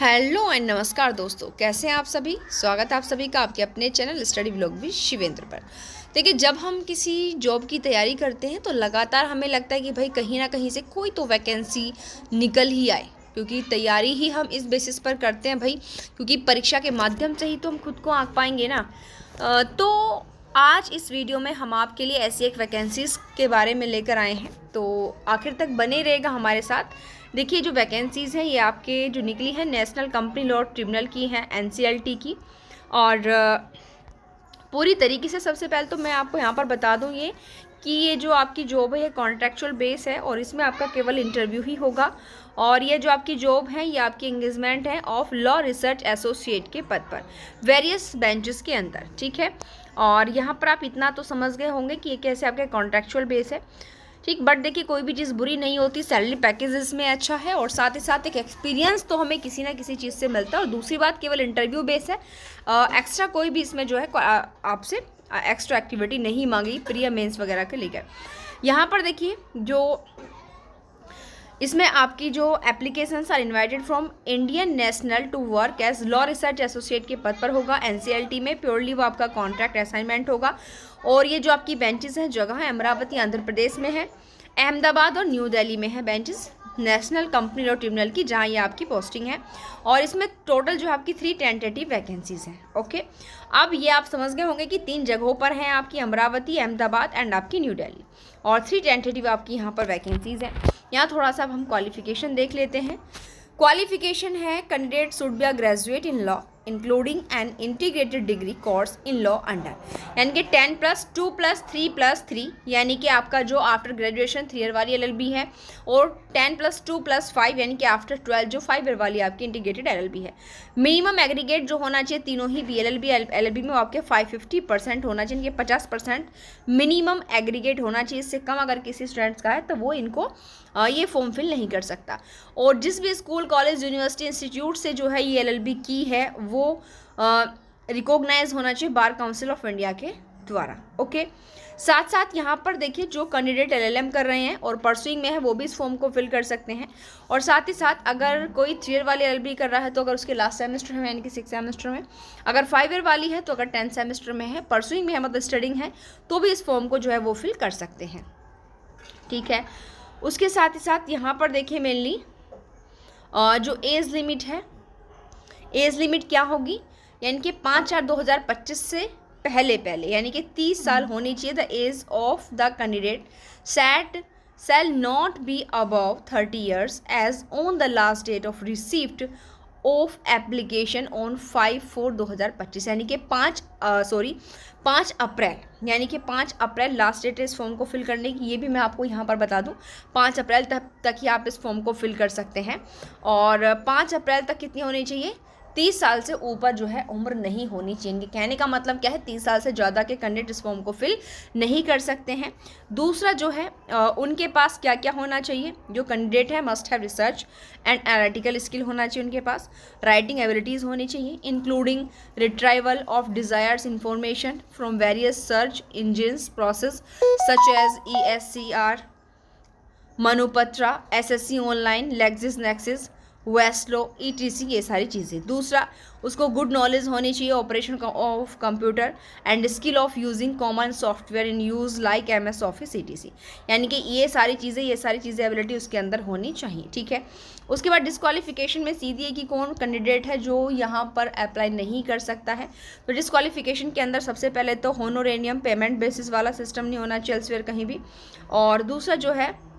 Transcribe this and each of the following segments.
Hello and नमस्कार दोस्तों, कैसे हैं आप सभी। स्वागत है आप सभी का आपके अपने channel study vlog with Shivendra पर। देखिए, जब हम किसी जॉब की तैयारी करते हैं तो लगातार हमें लगता है कि भाई कहीं ना कहीं से कोई तो वैकेंसी निकल ही आए, क्योंकि तैयारी ही हम इस बेसिस पर करते हैं भाई, क्योंकि परीक्षा के माध्यम से ही तो हम खुद को आंक पाएंगे ना। तो आज इस वीडियो में हम आपके लिए ऐसी एक वैकेंसीज़ के बारे में लेकर आए हैं, तो आखिर तक बने रहेगा हमारे साथ। देखिए, जो वैकेंसीज़ हैं ये आपके जो निकली है नेशनल कंपनी लॉ ट्रिब्यूनल की हैं, एनसीएलटी की। और पूरी तरीके से सबसे पहले तो मैं आपको यहाँ पर बता दूँ ये कि ये जो आपकी जॉब है ये कॉन्ट्रैक्चुअल बेस है और इसमें आपका केवल इंटरव्यू ही होगा। और ये जो आपकी जॉब है ये आपकी एंगेजमेंट है ऑफ लॉ रिसर्च एसोसिएट के पद पर वेरियस बेंचेस के अंदर, ठीक है। और यहाँ पर आप इतना तो समझ गए होंगे कि ये कैसे आपका कॉन्ट्रैक्चुअल बेस है, ठीक। बट देखिए, कोई भी चीज़ बुरी नहीं होती, सैलरी पैकेज इसमें अच्छा है और साथ ही साथ एक एक्सपीरियंस तो हमें किसी ना किसी चीज़ से मिलता है। और दूसरी बात, केवल इंटरव्यू बेस है, एक्स्ट्रा कोई भी इसमें जो है आपसे एक्स्ट्रा एक्टिविटी नहीं मांगी प्रिया मेंस वगैरह के लेकर। यहाँ पर देखिए, जो इसमें आपकी जो applications are invited from Indian national to work as law research associate के पद पर होगा। एनसीएलटी में प्योरली वो आपका कॉन्ट्रैक्ट असाइनमेंट होगा। और ये जो आपकी बेंचेस हैं, जगह है अमरावती आंध्र प्रदेश में है, अहमदाबाद और न्यू दिल्ली में है benches national company law tribunal की, जहाँ ये आपकी पोस्टिंग है। और इसमें टोटल जो आपकी 3 टेंटेटिव वैकेंसीज हैं। ओके, अब ये आप समझ गए होंगे कि 3 जगहों पर हैं आपकी, अमरावती, अहमदाबाद एंड आपकी न्यू दिल्ली, और 3 टेंटेटिव आपकी यहाँ पर वैकेंसीज हैं। यहाँ थोड़ा सा अब हम क्वालिफिकेशन देख लेते हैं। क्वालिफिकेशन है candidate should be a graduate in law including an integrated degree course in law under, यानी कि 10+2+3+3, यानी कि आपका जो आफ्टर ग्रेजुएशन 3 ईयर वाली LLB है, और 10+2+5 यानी कि आफ्टर 12 जो 5 ईयर वाली आपकी इंटीग्रेटेड LLB है। मिनिमम एग्रीगेट जो होना चाहिए तीनों ही BLLB LLB में आपके 550% होना चाहिए, कि 50% मिनिमम एग्रीगेट होना चाहिए। इससे कम अगर किसी स्टूडेंट्स का है तो वो इनको ये फॉर्म फिल नहीं कर सकता। और जिस भी स्कूल, कॉलेज, यूनिवर्सिटी, इंस्टीट्यूट से जो है ये LLB की है वो रिकॉग्नाइज होना चाहिए बार काउंसिल ऑफ इंडिया के द्वारा। ओके, साथ साथ यहाँ पर देखिए, जो कैंडिडेट LLM कर रहे हैं और परसुइंग में है वो भी इस फॉर्म को फिल कर सकते हैं। और साथ ही साथ अगर कोई 3 ईयर वाली LLB कर रहा है तो अगर उसके लास्ट सेमेस्टर में यानी कि 6 सेमेस्टर में, अगर 5 ईयर वाली है तो अगर 10 सेमेस्टर में है, परसुइंग में है मतलब स्टडिंग है, तो भी इस फॉर्म को जो है वो फिल कर सकते हैं, ठीक है। उसके साथ ही साथ यहाँ पर देखिए, मेनली जो एज लिमिट है, एज लिमिट क्या होगी, यानी कि 5/4/2025 से पहले यानी कि 30 साल होनी चाहिए। The age of the candidate set shall not be above 30 years age on the last date of receipt of application on 5/4/2025, यानी कि 5 अप्रैल, यानी कि 5 अप्रैल लास्ट डेट है इस फॉर्म को फिल करने की। ये भी मैं आपको यहाँ पर बता दूँ, 5 अप्रैल तक ही आप इस फॉर्म को फिल कर सकते हैं। और 5 अप्रैल तक कितनी होनी चाहिए, 30 साल से ऊपर जो है उम्र नहीं होनी चाहिए। कहने का मतलब क्या है, 30 साल से ज़्यादा के कैंडिडेट इस फॉर्म को फिल नहीं कर सकते हैं। दूसरा जो है, उनके पास क्या क्या होना चाहिए, जो कैंडिडेट है must have research and analytical skill होना चाहिए उनके पास, राइटिंग एबिलिटीज़ होनी चाहिए including retrieval of desires information from various search engines process such as ESCR, Manupatra, SSC online, Lexis Nexis, Westlaw, ETC, ये सारी चीज़ें। दूसरा, उसको गुड नॉलेज होनी चाहिए operation of computer and skill of using common software in use like MS office, ETC, यानी कि ये सारी चीज़ें एबिलिटी उसके अंदर होनी चाहिए, ठीक है। उसके बाद डिस्क्वालिफिकेशन में सीधी है कि कौन कैंडिडेट है जो यहाँ पर अप्लाई नहीं कर सकता है। तो डिस्क्वालिफिकेशन के अंदर सबसे पहले तो होनोरेनियम पेमेंट बेसिस वाला सिस्टम नहीं होना चाहिए एल्सवेयर कहीं भी। और दूसरा जो है,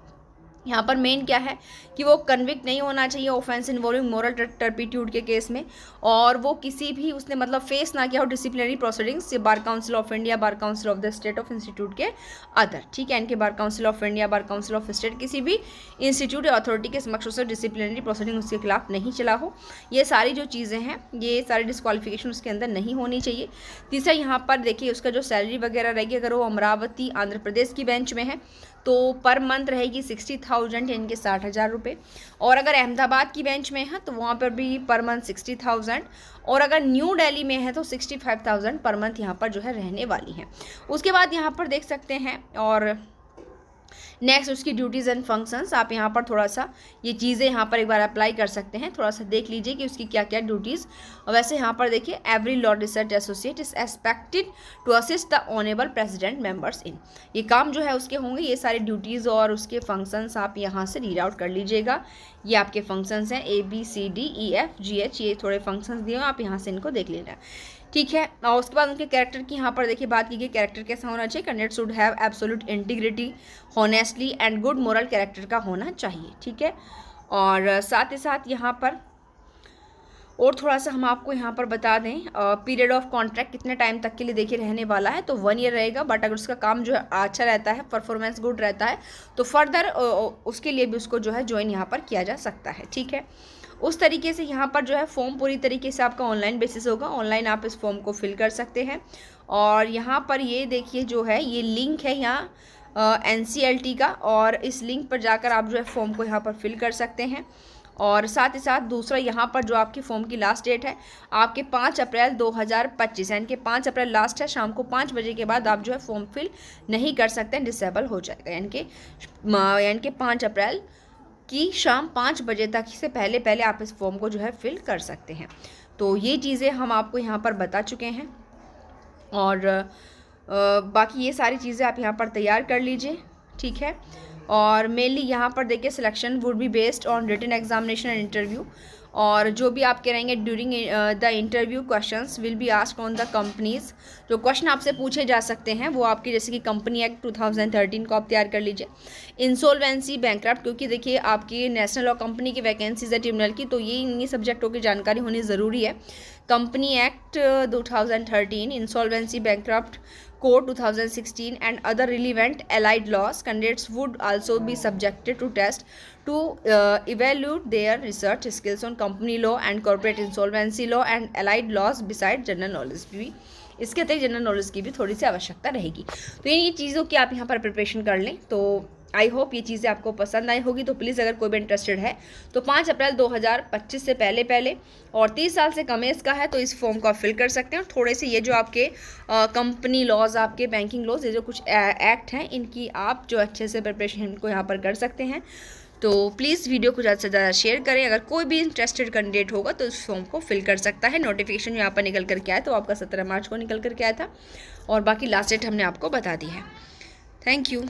यहाँ पर मेन क्या है कि वो कन्विक्ट नहीं होना चाहिए ऑफेंस इन्वॉल्विंग मोरल टर्पिट्यूड के केस में, और वो किसी भी उसने मतलब फेस ना किया हो disciplinary proceedings bar council of India, bar council of the state of institute के अदर, ठीक है। इनके bar council of India, bar council of state, किसी भी इंस्टीट्यूट या अथॉरिटी के समक्ष से डिसिप्लिनरी प्रोसीडिंग उसके खिलाफ नहीं चला हो। ये सारी जो चीज़ें हैं, ये सारी डिस्क्वालिफिकेशन उसके अंदर नहीं होनी चाहिए। तीसरा, यहाँ पर देखिए उसका जो सैलरी वगैरह रहेगी, अगर वो अमरावती आंध्र प्रदेश की बेंच में है तो पर मंथ रहेगी 60,000 यानी कि 60,000 रुपये। और अगर अहमदाबाद की बेंच में है तो वहाँ पर भी पर मंथ 60,000, और अगर न्यू दिल्ली में है तो 65,000 पर मंथ यहाँ पर जो है रहने वाली है। उसके बाद यहाँ पर देख सकते हैं, और नेक्स्ट उसकी ड्यूटीज़ एंड फंक्शंस, आप यहाँ पर थोड़ा सा ये चीज़ें यहाँ पर एक बार अप्लाई कर सकते हैं, थोड़ा सा देख लीजिए कि उसकी क्या क्या ड्यूटीज़। और वैसे यहाँ पर देखिए, every law research associate is expected to assist the honourable president members in, ये काम जो है उसके होंगे, ये सारे ड्यूटीज़ और उसके फंक्शंस आप यहाँ से रीड आउट कर लीजिएगा। ये आपके फंक्शंस हैं ABCDEFGH, ये थोड़े फंक्शंस दिए हैं, आप यहाँ से इनको देख लेना, ठीक है। और उसके बाद उनके कैरेक्टर की यहाँ पर देखिए बात की गई, कैरेक्टर कैसा होना चाहिए, candidate should have absolute integrity, honestly and good moral character का होना चाहिए, ठीक है। और साथ ही साथ यहाँ पर और थोड़ा सा हम आपको यहाँ पर बता दें, पीरियड ऑफ कॉन्ट्रैक्ट कितने टाइम तक के लिए देखिए रहने वाला है, तो 1 ईयर रहेगा, बट अगर उसका काम जो है अच्छा रहता है, परफॉर्मेंस गुड रहता है, तो फर्दर उसके लिए भी उसको जो है ज्वाइन यहाँ पर किया जा सकता है, ठीक है। उस तरीके से यहाँ पर जो है फॉर्म पूरी तरीके से आपका ऑनलाइन बेसिस होगा, ऑनलाइन आप इस फॉर्म को फिल कर सकते हैं। और यहाँ पर ये देखिए जो है ये लिंक है यहाँ NCLT का, और इस लिंक पर जाकर आप जो है फॉर्म को यहाँ पर फिल कर सकते हैं। और साथ ही साथ दूसरा यहाँ पर जो आपकी फॉर्म की लास्ट डेट है आपके 5 अप्रैल 2025, यानी कि 5 अप्रैल लास्ट है, शाम को 5 बजे के बाद आप जो है फॉर्म फिल नहीं कर सकते हैं, डिसेबल हो जाएगा, यानी कि 5 अप्रैल की शाम 5 बजे तक से पहले आप इस फॉर्म को जो है फिल कर सकते हैं। तो ये चीज़ें हम आपको यहाँ पर बता चुके हैं, और बाकी ये सारी चीज़ें आप यहाँ पर तैयार कर लीजिए, ठीक है। और मेनली यहाँ पर देखिए selection would be based on written examination and interview, और जो भी आप करेंगे during the interview questions will be asked on the companies, जो क्वेश्चन आपसे पूछे जा सकते हैं वो आपके जैसे कि कंपनी एक्ट 2013 को आप तैयार कर लीजिए, इंसॉल्वेंसी, बैंकक्रप्ट, क्योंकि देखिए आपकी नेशनल लॉ कंपनी की वैकेंसीज है ट्रिब्यूनल की, तो ये इन्हीं सब्जेक्टों की जानकारी होनी ज़रूरी है। Company act 2013, insolvency, bankrupt Code 2016 and other relevant allied laws, candidates would also be subjected to test to evaluate their research skills on company law and corporate insolvency law and allied laws beside general knowledge भी, इसके अतिरिक्त general knowledge की भी थोड़ी सी आवश्यकता रहेगी। तो ये चीज़ों की आप यहाँ पर प्रिपरेशन कर लें। तो आई होप ये चीज़ें आपको पसंद आई होगी। तो प्लीज़ अगर कोई भी इंटरेस्टेड है तो 5 अप्रैल 2025 से पहले और 30 साल से कम एज का है तो इस फॉर्म को आप फिल कर सकते हैं। और थोड़े से ये जो आपके कंपनी लॉज, आपके बैंकिंग लॉज, ये जो कुछ एक्ट हैं इनकी आप जो अच्छे से प्रिपरेशन को यहाँ पर कर सकते हैं। तो प्लीज़ वीडियो को ज़्यादा से ज़्यादा शेयर करें। अगर कोई भी इंटरेस्टेड कैंडिडेट होगा तो इस फॉर्म को फिल कर सकता है। नोटिफिकेशन यहाँ पर निकल करके आया तो आपका 17 मार्च को निकल करके आया था, और बाकी लास्ट डेट हमने आपको बता दी है। Thank you.